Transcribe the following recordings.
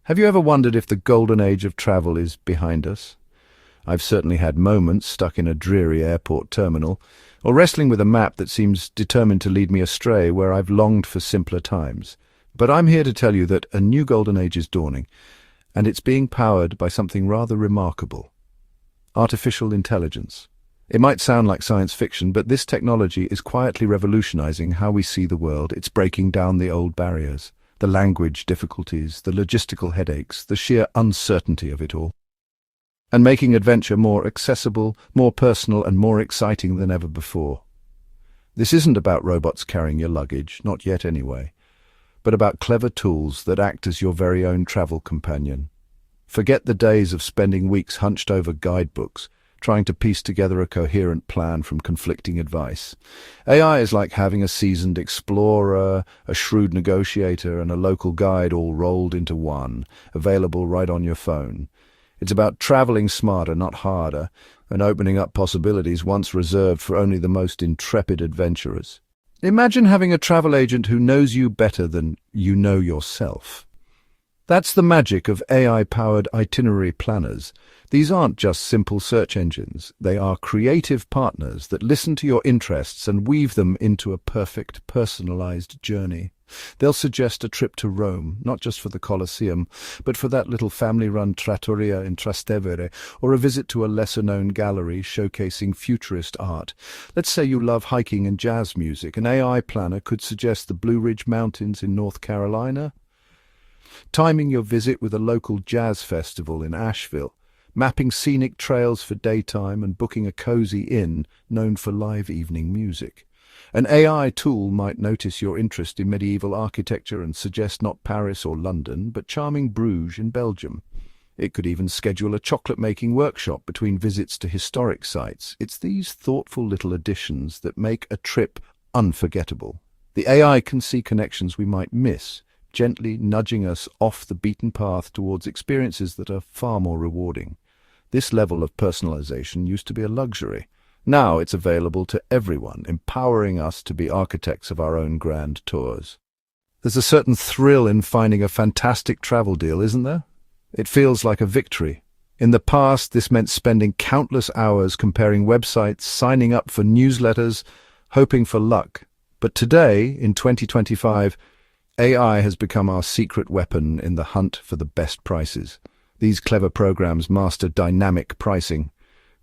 Have you ever wondered if the golden age of travel is behind us? I've certainly had moments stuck in a dreary airport terminal, or wrestling with a map that seems determined to lead me astray where I've longed for simpler times. But I'm here to tell you that a new golden age is dawning, and it's being powered by something rather remarkable. Artificial intelligence. It might sound like science fiction, but this technology is quietly revolutionizing how we see the world. It's breaking down the old barriers, the language difficulties, the logistical headaches, the sheer uncertainty of it all, and making adventure more accessible, more personal, and more exciting than ever before. This isn't about robots carrying your luggage, not yet anyway, but about clever tools that act as your very own travel companion. Forget the days of spending weeks hunched over guidebooks, trying to piece together a coherent plan from conflicting advice. AI is like having a seasoned explorer, a shrewd negotiator, and a local guide all rolled into one, available right on your phone. It's about traveling smarter, not harder, and opening up possibilities once reserved for only the most intrepid adventurers. Imagine having a travel agent who knows you better than you know yourself. That's the magic of AI-powered itinerary planners. These aren't just simple search engines. They are creative partners that listen to your interests and weave them into a perfect, personalized journey. They'll suggest a trip to Rome, not just for the Colosseum, but for that little family-run trattoria in Trastevere, or a visit to a lesser-known gallery showcasing futurist art. Let's say you love hiking and jazz music. An AI planner could suggest the Blue Ridge Mountains in North Carolina, timing your visit with a local jazz festival in Asheville, mapping scenic trails for daytime and booking a cozy inn known for live evening music. An AI tool might notice your interest in medieval architecture and suggest not Paris or London, but charming Bruges in Belgium. It could even schedule a chocolate-making workshop between visits to historic sites. It's these thoughtful little additions that make a trip unforgettable. The AI can see connections we might miss, gently nudging us off the beaten path towards experiences that are far more rewarding. This level of personalization used to be a luxury. Now it's available to everyone, empowering us to be architects of our own grand tours. There's a certain thrill in finding a fantastic travel deal, isn't there? It feels like a victory. In the past, this meant spending countless hours comparing websites, signing up for newsletters, hoping for luck. But today, in 2025, AI has become our secret weapon in the hunt for the best prices. These clever programs master dynamic pricing,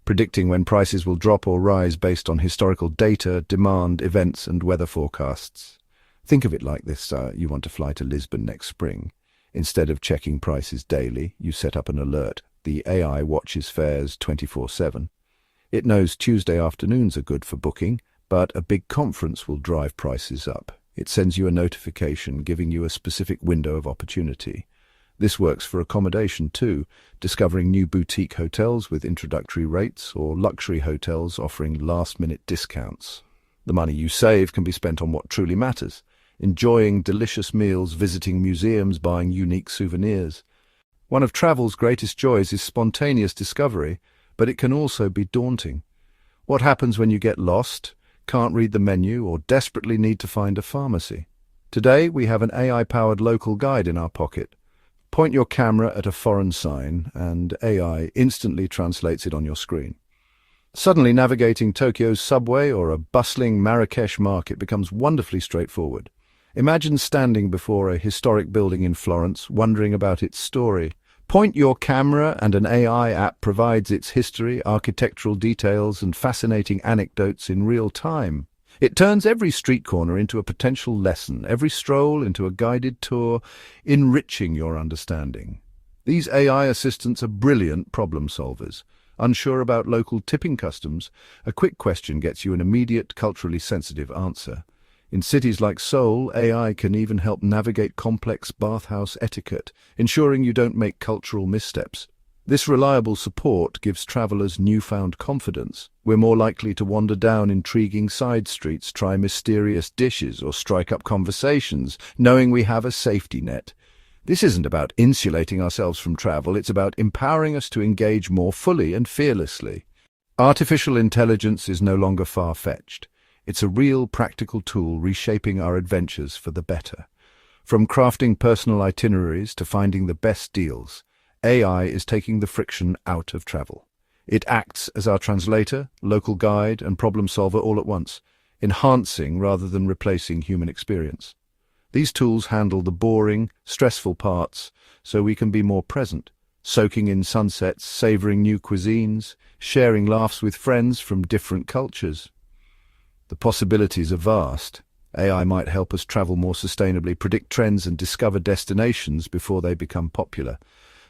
predicting when prices will drop or rise based on historical data, demand, events, and weather forecasts. Think of it like this: you want to fly to Lisbon next spring. Instead of checking prices daily, you set up an alert. The AI watches fares 24/7. It knows Tuesday afternoons are good for booking, but a big conference will drive prices up. It sends you a notification giving you a specific window of opportunity. This works for accommodation too, discovering new boutique hotels with introductory rates or luxury hotels offering last-minute discounts. The money you save can be spent on what truly matters: enjoying delicious meals, visiting museums, buying unique souvenirs. One of travel's greatest joys is spontaneous discovery, but it can also be daunting. What happens when you get lost, can't read the menu, or desperately need to find a pharmacy? Today, we have an AI-powered local guide in our pocket. Point your camera at a foreign sign, and AI instantly translates it on your screen. Suddenly, navigating Tokyo's subway or a bustling Marrakesh market becomes wonderfully straightforward. Imagine standing before a historic building in Florence, wondering about its story. Point your camera and an AI app provides its history, architectural details, and fascinating anecdotes in real time. It turns every street corner into a potential lesson, every stroll into a guided tour, enriching your understanding. These AI assistants are brilliant problem solvers. Unsure about local tipping customs, a quick question gets you an immediate, culturally sensitive answer. In cities like Seoul, AI can even help navigate complex bathhouse etiquette, ensuring you don't make cultural missteps. This reliable support gives travelers newfound confidence. We're more likely to wander down intriguing side streets, try mysterious dishes, or strike up conversations, knowing we have a safety net. This isn't about insulating ourselves from travel, it's about empowering us to engage more fully and fearlessly. Artificial intelligence is no longer far-fetched. It's a real, practical tool reshaping our adventures for the better. From crafting personal itineraries to finding the best deals, AI is taking the friction out of travel. It acts as our translator, local guide, and problem solver all at once, enhancing rather than replacing human experience. These tools handle the boring, stressful parts so we can be more present, soaking in sunsets, savoring new cuisines, sharing laughs with friends from different cultures. The possibilities are vast. AI might help us travel more sustainably, predict trends, and discover destinations before they become popular.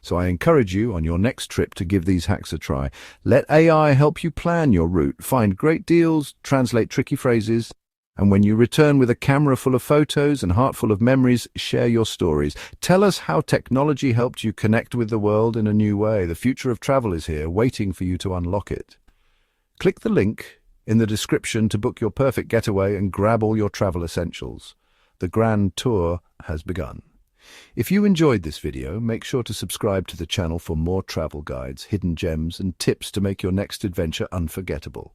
So I encourage you on your next trip to give these hacks a try. Let AI help you plan your route, find great deals, translate tricky phrases, and when you return with a camera full of photos and heart full of memories, share your stories. Tell us how technology helped you connect with the world in a new way. The future of travel is here, waiting for you to unlock it. Click the link in the description to book your perfect getaway and grab all your travel essentials. The grand tour has begun. If you enjoyed this video, make sure to subscribe to the channel for more travel guides, hidden gems, and tips to make your next adventure unforgettable.